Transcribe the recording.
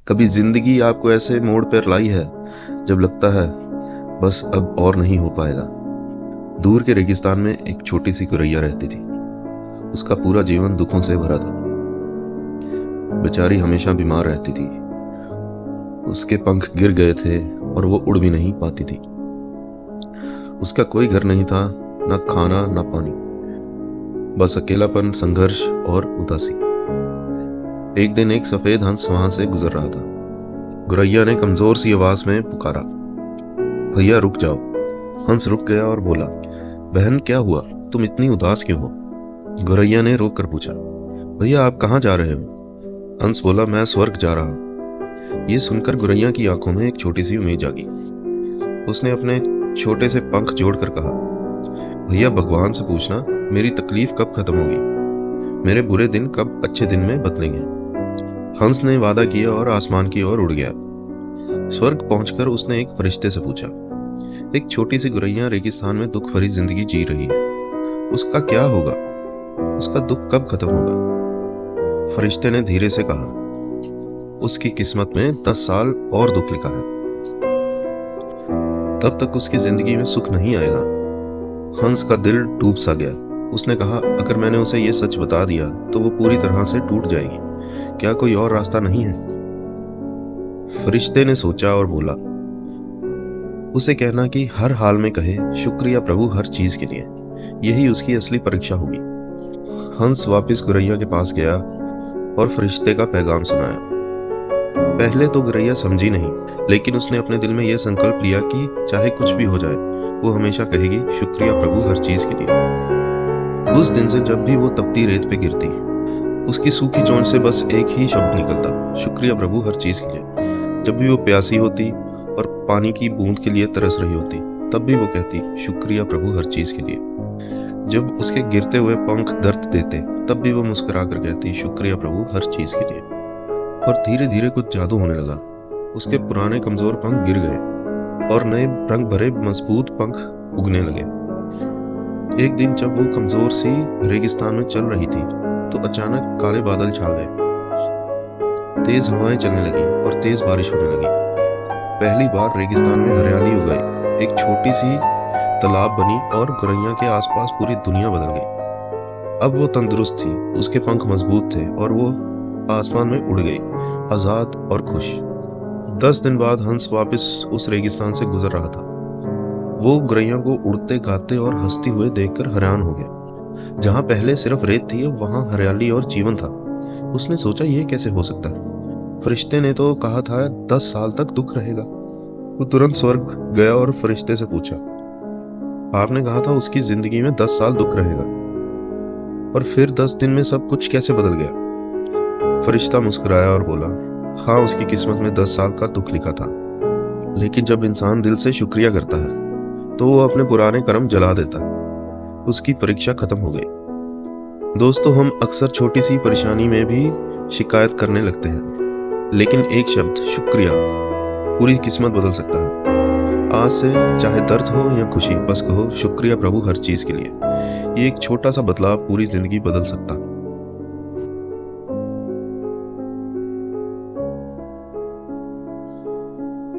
कभी जिंदगी आपको ऐसे मोड़ पर लाई है जब लगता है बस अब और नहीं हो पाएगा। दूर के रेगिस्तान में एक छोटी सी गुरैया रहती थी। उसका पूरा जीवन दुखों से भरा था। बेचारी हमेशा बीमार रहती थी। उसके पंख गिर गए थे और वो उड़ भी नहीं पाती थी। उसका कोई घर नहीं था, ना खाना ना पानी, बस अकेलापन, संघर्ष और उदासी। एक दिन एक सफेद हंस वहां से गुजर रहा था। गुरैया ने कमजोर सी आवाज में पुकारा, भैया रुक जाओ। हंस रुक गया और बोला, बहन क्या हुआ, तुम इतनी उदास क्यों हो? गुरैया ने रोक कर पूछा, भैया आप कहाँ जा रहे हो? हंस बोला, मैं स्वर्ग जा रहा हूँ। ये सुनकर गुरैया की आंखों में एक छोटी सी उम्मीद जागी। उसने अपने छोटे से पंख जोड़कर कहा, भैया भगवान से पूछना मेरी तकलीफ कब खत्म होगी, मेरे बुरे दिन कब अच्छे दिन में बदलेंगे। हंस ने वादा किया और आसमान की ओर उड़ गया। स्वर्ग पहुंचकर उसने एक फरिश्ते से पूछा, एक छोटी सी गुरैया रेगिस्तान में दुख भरी जिंदगी जी रही है, उसका क्या होगा, उसका दुख कब खत्म होगा? फरिश्ते ने धीरे से कहा, उसकी किस्मत में 10 साल और दुख लिखा है, तब तक उसकी जिंदगी में सुख नहीं आएगा। हंस का दिल डूब सा गया। उसने कहा, अगर मैंने उसे यह सच बता दिया तो वो पूरी तरह से टूट जाएगी, क्या कोई और रास्ता नहीं है? फरिश्ते ने सोचा और बोला, उसे कहना कि हर हाल में कहे, शुक्रिया प्रभु हर चीज के लिए, यही उसकी असली परीक्षा होगी। हंस वापस गुरैया के पास गया और फरिश्ते का पैगाम सुनाया। पहले तो गुरैया समझी नहीं, लेकिन उसने अपने दिल में यह संकल्प लिया कि चाहे कुछ भी हो जाए वो हमेशा कहेगी, शुक्रिया प्रभु हर चीज के लिए। उस दिन से जब भी वो तपती रेत पे गिरती, उसकी सूखी चोंच से बस एक ही शब्द निकलता, शुक्रिया प्रभु हर चीज के लिए। जब भी वो प्यासी होती और पानी की बूंद के लिए तरस रही होती, तब भी वो कहती, शुक्रिया प्रभु हर चीज के लिए। जब उसके गिरते हुए पंख दर्द देते, तब भी वो मुस्कुरा कर कहती, शुक्रिया प्रभु हर चीज के लिए। और धीरे धीरे कुछ जादू होने लगा। उसके पुराने कमजोर पंख गिर गए और नए रंग भरे मजबूत पंख उगने लगे। एक दिन जब वो कमजोर सी रेगिस्तान में चल रही थी तो अचानक काले बादल छा गए। तेज हवाएं चलने लगी और तेज बारिश होने लगी। पहली बार रेगिस्तान में हरियाली उगाई, एक छोटी सी तालाब बनी और गुरैया के आसपास पूरी दुनिया बदल गई। अब वो तंदुरुस्त थी, उसके पंख मजबूत थे और वो आसमान में उड़ गई, आजाद और खुश। 10 दिन बाद हंस वापस उस रेगिस्तान से गुजर रहा था। वो गुरैया को उड़ते, गाते और हंसती हुए देखकर हैरान हो गया। जहां पहले सिर्फ रेत थी, वहां हरियाली और जीवन था। उसने सोचा, ये कैसे हो सकता है? फरिश्ते ने तो कहा था 10 साल तक दुख रहेगा। वो तुरंत स्वर्ग गया और फरिश्ते से पूछा, आपने कहा था उसकी जिंदगी में 10 साल दुख रहेगा, और फिर 10 दिन में सब कुछ कैसे बदल गया? फरिश्ता मुस्कुराया और बोला, हाँ, उसकी किस्मत में 10 साल का दुख लिखा था, लेकिन जब इंसान दिल से शुक्रिया करता है तो वो अपने पुराने कर्म जला देता। उसकी परीक्षा खत्म हो गई। दोस्तों, हम अक्सर छोटी सी परेशानी में भी शिकायत करने लगते हैं, लेकिन एक शब्द शुक्रिया पूरी किस्मत बदल सकता है। आज से चाहे दर्द हो या खुशी, बस कहो, शुक्रिया प्रभु हर चीज के लिए। ये एक छोटा सा बदलाव पूरी जिंदगी बदल सकता है।